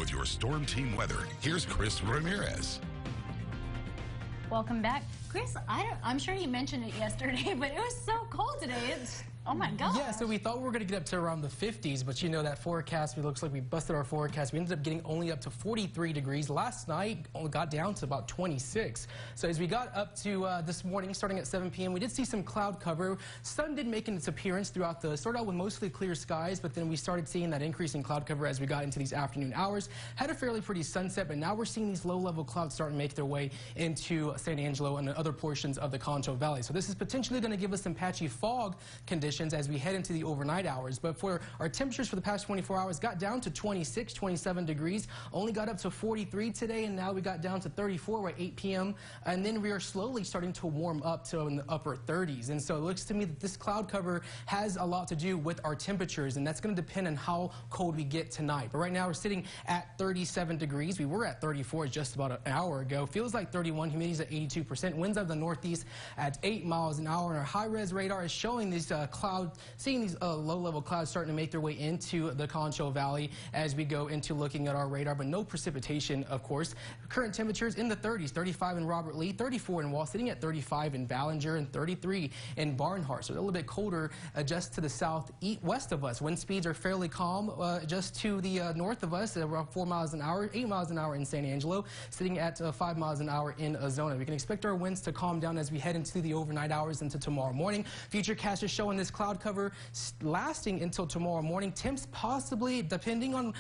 with your Storm Team weather, here's Chris Ramirez. Welcome back. Chris, I'm sure you mentioned it yesterday, but it was so cold today. Oh my God. Yeah, so we thought we were going to get up to around the 50s, but you know that forecast, it looks like we busted our forecast. We ended up getting only up to 43 degrees. Last night, only got down to about 26. So as we got up to this morning, starting at 7 p.m., we did see some cloud cover. Sun did make its appearance throughout started out with mostly clear skies, but then we started seeing that increase in cloud cover as we got into these afternoon hours. Had a fairly pretty sunset, but now we're seeing these low-level clouds starting to make their way into San Angelo and other portions of the Concho Valley. So this is potentially going to give us some patchy fog conditions as we head into the overnight hours. But for our temperatures for the past 24 hours, got down to 26, 27 degrees, only got up to 43 today, and now we got down to 34 at 8 p.m. And then we are slowly starting to warm up to in the upper 30s. And so it looks to me that this cloud cover has a lot to do with our temperatures, and that's going to depend on how cold we get tonight. But right now we're sitting at 37 degrees. We were at 34 just about an hour ago. Feels like 31. Humidity's at 82%. Winds out of the northeast at 8 miles an hour. And our high-res radar is showing these seeing these low-level clouds starting to make their way into the Concho Valley as we go into looking at our radar, but no precipitation, of course. Current temperatures in the 30s, 35 in Robert Lee, 34 in Wall, sitting at 35 in Ballinger, and 33 in Barnhart. So a little bit colder just to the southwest of us. Wind speeds are fairly calm just to the north of us, around 4 miles an hour, 8 miles an hour in San Angelo, sitting at 5 miles an hour in Azona. We can expect our winds to calm down as we head into the overnight hours into tomorrow morning. Futurecast is showing this cloud cover lasting until tomorrow morning. Temps possibly, depending on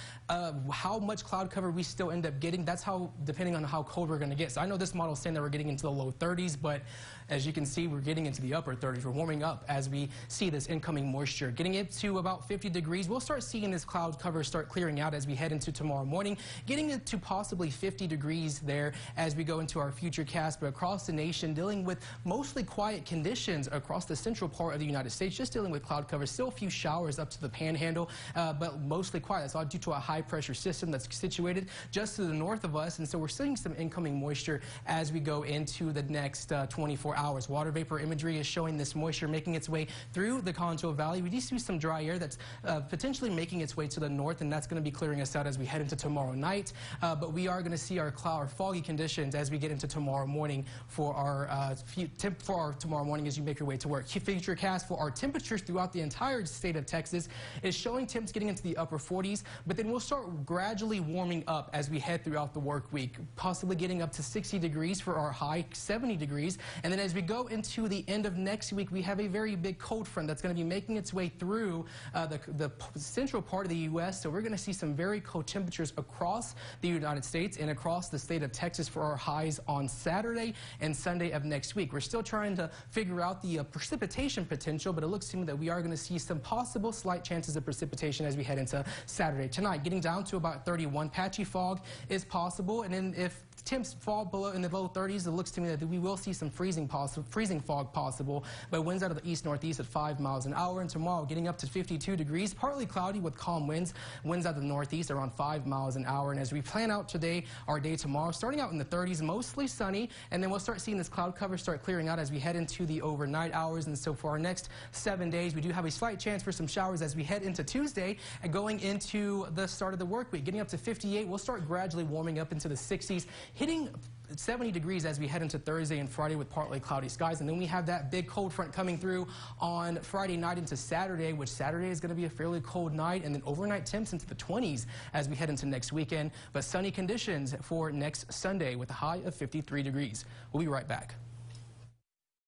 how much cloud cover we still end up getting, that's how, depending on how cold we're going to get. So I know this model is saying that we're getting into the low 30s, but as you can see, we're getting into the upper 30s. We're warming up as we see this incoming moisture. Getting it to about 50 degrees. We'll start seeing this cloud cover start clearing out as we head into tomorrow morning. Getting it to possibly 50 degrees there as we go into our futurecast. But across the nation, dealing with mostly quiet conditions across the central part of the United States, just dealing with cloud cover. Still a few showers up to the panhandle, but mostly quiet. That's all due to a high-pressure system that's situated just to the north of us, and so we're seeing some incoming moisture as we go into the next 24 hours. Water vapor imagery is showing this moisture making its way through the Concho Valley. We do see some dry air that's potentially making its way to the north, and that's going to be clearing us out as we head into tomorrow night. But we are going to see our foggy conditions as we get into tomorrow morning for our tomorrow morning as you make your way to work. Futurecast for our temperatures throughout the entire state of Texas is showing temps getting into the upper 40s, but then we'll start gradually warming up as we head throughout the work week, possibly getting up to 60 degrees for our high, 70 degrees. And then as we go into the end of next week, we have a very big cold front that's going to be making its way through the central part of the U.S. So we're going to see some very cold temperatures across the United States and across the state of Texas for our highs on Saturday and Sunday of next week. We're still trying to figure out the precipitation potential, but it looks to me that we are going to see some possible slight chances of precipitation as we head into Saturday. Tonight, getting down to about 31. Patchy fog is possible, and then if temps fall below in the low 30s, it looks to me that we will see some freezing fog possible, but winds out of the east-northeast at 5 miles an hour. And tomorrow, getting up to 52 degrees, partly cloudy with calm winds. Winds out of the northeast around 5 miles an hour. And as we plan out today, our day tomorrow, starting out in the 30s, mostly sunny, and then we'll start seeing this cloud cover start clearing out as we head into the overnight hours. And so for our next 7 days, we do have a slight chance for some showers as we head into Tuesday and going into the start of the work week. Getting up to 58, we'll start gradually warming up into the 60s, hitting 70 degrees as we head into Thursday and Friday with partly cloudy skies. And then we have that big cold front coming through on Friday night into Saturday, which Saturday is going to be a fairly cold night, and then overnight temps into the 20s as we head into next weekend. But sunny conditions for next Sunday with a high of 53 degrees. We'll be right back.